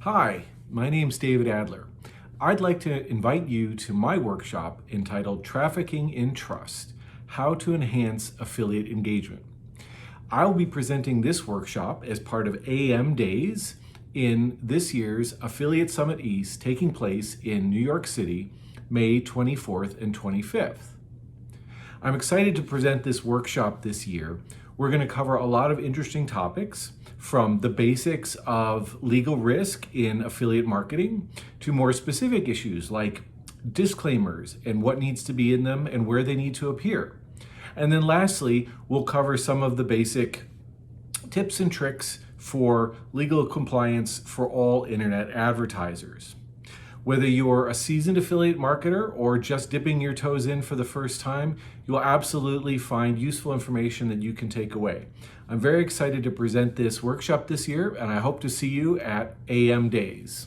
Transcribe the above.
Hi, my name's David Adler. I'd like to invite you to my workshop entitled Trafficking in Trust: How to Enhance Affiliate Engagement. I'll be presenting this workshop as part of AM Days in this year's Affiliate Summit East taking place in New York City, May 24th and 25th. I'm excited to present this workshop this year. We're going to cover a lot of interesting topics, from the basics of legal risk in affiliate marketing to more specific issues like disclaimers and what needs to be in them and where they need to appear. And then lastly, we'll cover some of the basic tips and tricks for legal compliance for all internet advertisers. Whether you're a seasoned affiliate marketer or just dipping your toes in for the first time, you'll absolutely find useful information that you can take away. I'm very excited to present this workshop this year, and I hope to see you at AM Days.